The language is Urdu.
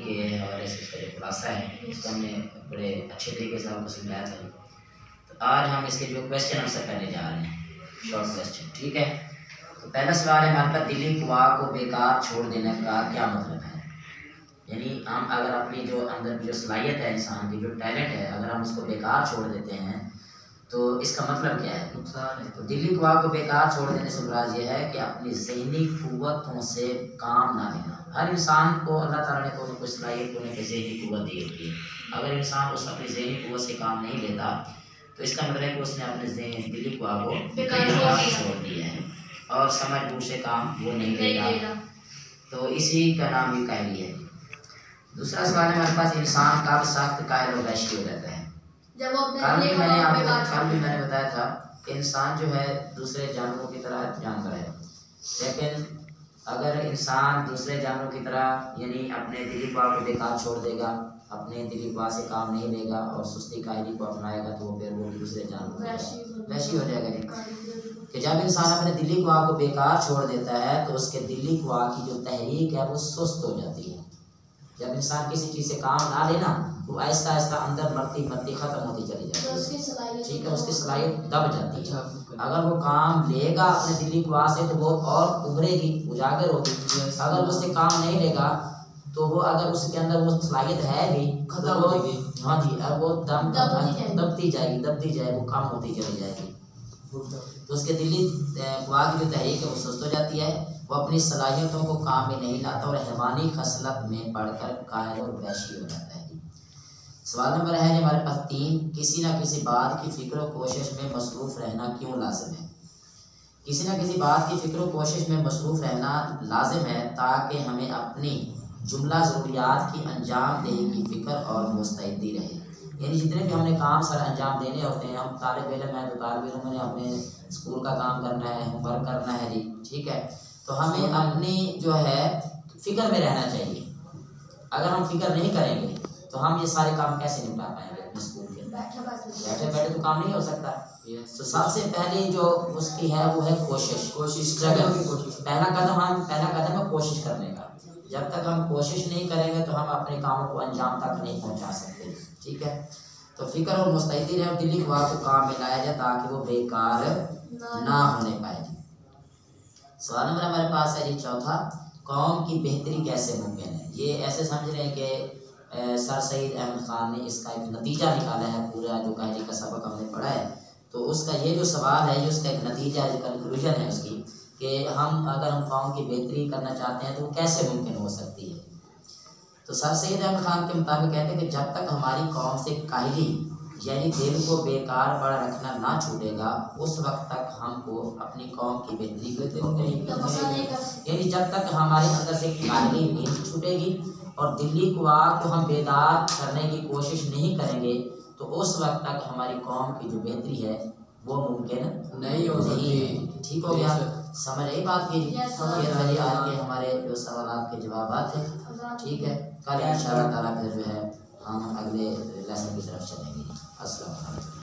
کے حوالے سے اس کا جو خلاصہ ہے اس کو ہم نے بڑے اچھے طریقے سے آپ کو سمجھایا تھا. تو آج ہم اس کے جو کویشچن آنسر کرنے جا رہے ہیں، شارٹ کویشچن. ٹھیک ہے، تو پہلا سوال ہے ہمارے پاس، دلی قوا کو بیکار چھوڑ دینے کا کیا مطلب ہے؟ یعنی ہم اگر اپنی جو اندر جو صلاحیت ہے، انسان کی جو ٹیلنٹ ہے، اگر ہم اس کو بیکار چھوڑ دیتے ہیں تو اس کا مطلب کیا ہے؟ نقصان ہے. تو دلی قوا کو بیکار چھوڑ دینے سے مراد یہ ہے کہ اپنی ذہنی قوتوں سے کام نہ لینا. ہر انسان کو اللہ تعالیٰ نے کوئی نہ کوئی صلاحیت، کوئی نہ کوئی ذہنی قوت دی ہوتی ہے. اگر انسان اس اپنی ذہنی قوت سے کام نہیں لیتا تو اس کا مطلب ہے کہ اس نے اپنے دلی قوا کو بیکار چھوڑ دیا ہے اور سمجھ بوجھ سے کام وہ نہیں لے گا. تو اسی کا نام بھی کاہلی ہے. دوسرا سوال ہے ہمارے پاس، انسان کب سخت قائل و وحشی ہو جاتا ہے؟ کل بھی میں نے بتایا تھا کہ انسان جو ہے دوسرے جانوروں کی طرح جانور ہے، لیکن اگر انسان دوسرے جانوروں کی طرح یعنی اپنے دلی قوا کو بیکار چھوڑ دے گا، اپنے دلی قوا سے کام نہیں لے گا اور سستی قائلی کو اپنائے گا تو پھر وہ دوسرے جانور وحشی ہو جائے گا. کہ جب انسان اپنے دلی قوا کو بیکار چھوڑ دیتا ہے تو اس کے دلی قوا کی جو تحریک ہے وہ سست ہو جاتی ہے. جب انسان کسی چیز سے کام نہ لینا تو آہستہ آہستہ اندر مرتی ختم ہوتی چلی جاتی ہے. ٹھیک ہے، اس کی صلاحیت دب جاتی ہے. اگر وہ کام لے گا اپنے دلی قوا سے تو وہ اور ابھرے گی، اجاگر ہوگی. اگر اس سے کام نہیں لے گا تو وہ اگر اس کے اندر وہ صلاحیت ہے بھی ختم ہو گئی، ہاں جی، اب وہ دبتی جائے وہ کم ہوتی چلی جائے گی. تو اس کے دلی قوا کی جو تحریک ہے وہ سست ہو جاتی ہے، وہ اپنی صلاحیتوں کو کام میں نہیں لاتا اور حیوانی خصلت میں پڑھ کر قائل اور وحشی ہو جاتا ہے. سوال نمبر ہے ہمارے پاس 3، کسی نہ کسی بات کی فکر و کوشش میں مصروف رہنا کیوں لازم ہے؟ کسی نہ کسی بات کی فکر و کوشش میں مصروف رہنا لازم ہے تاکہ ہمیں اپنی جملہ ضروریات کی انجام دہی کی فکر اور مستعدی رہے. یعنی جتنے بھی ہم نے کام سر انجام دینے ہوتے ہیں، ہم طالب علم ہیں تو طالب علموں نے اپنے اسکول کا کام کرنا ہے، ہوم ورک کرنا ہے جی، ٹھیک ہے. تو ہمیں اپنی جو ہے فکر میں رہنا چاہیے. اگر ہم فکر نہیں کریں گے تو ہم یہ سارے کام کیسے نپٹا پائیں گے اپنے اسکول کے؟ بیٹھے بیٹھے تو کام نہیں ہو سکتا. تو سب سے پہلی جو اس کی ہے وہ ہے کوشش. پہلا قدم ہے کوشش کرنے کا. جب تک ہم کوشش نہیں کریں گے تو ہم اپنے کاموں کو انجام تک نہیں پہنچا سکتے. ٹھیک ہے، تو فکر اور مستعدی رہے اور دلی قوا کو کام میں لایا جائے تاکہ وہ بیکار نہ ہونے پائے. سوال نمبر ہمارے پاس ہے جی چوتھا، قوم کی بہتری کیسے ممکن ہے؟ یہ ایسے سمجھ رہے ہیں کہ سر سید احمد خان نے اس کا ایک نتیجہ نکالا ہے، پورا جو کاہلی کا سبق ہم نے پڑھا ہے تو اس کا یہ جو سوال ہے یہ اس کا ایک نتیجہ ہے، کنکلوژن ہے اس کی، کہ اگر ہم قوم کی بہتری کرنا چاہتے ہیں تو وہ کیسے ممکن ہو سکتی ہے. تو سر سید احمد خان کے مطابق کہتے ہیں کہ جب تک ہماری قوم سے کاہلی یعنی دل کو بیکار پڑا رکھنا نہ چھوٹے گا اس وقت تک ہم کو اپنی قوم کی بہتری یعنی جب تک ہمارے اندر سے کاہلی نہیں چھوٹے گی اور دلی قوا کو ہم بیدار کرنے کی کوشش نہیں کریں گے تو اس وقت تک ہماری قوم کی جو بہتری ہے وہ ممکن نہیں ہو سکتی. ٹھیک ہو گیا، سمجھ آئی بات کی؟ یہ آج کے ہمارے جو سوالات کے جوابات ہیں. ٹھیک ہے، کل انشاءاللہ تعالیٰ پھر جو ہے ہم اگلے لیسن کی طرف چلیں گے. السلام علیکم.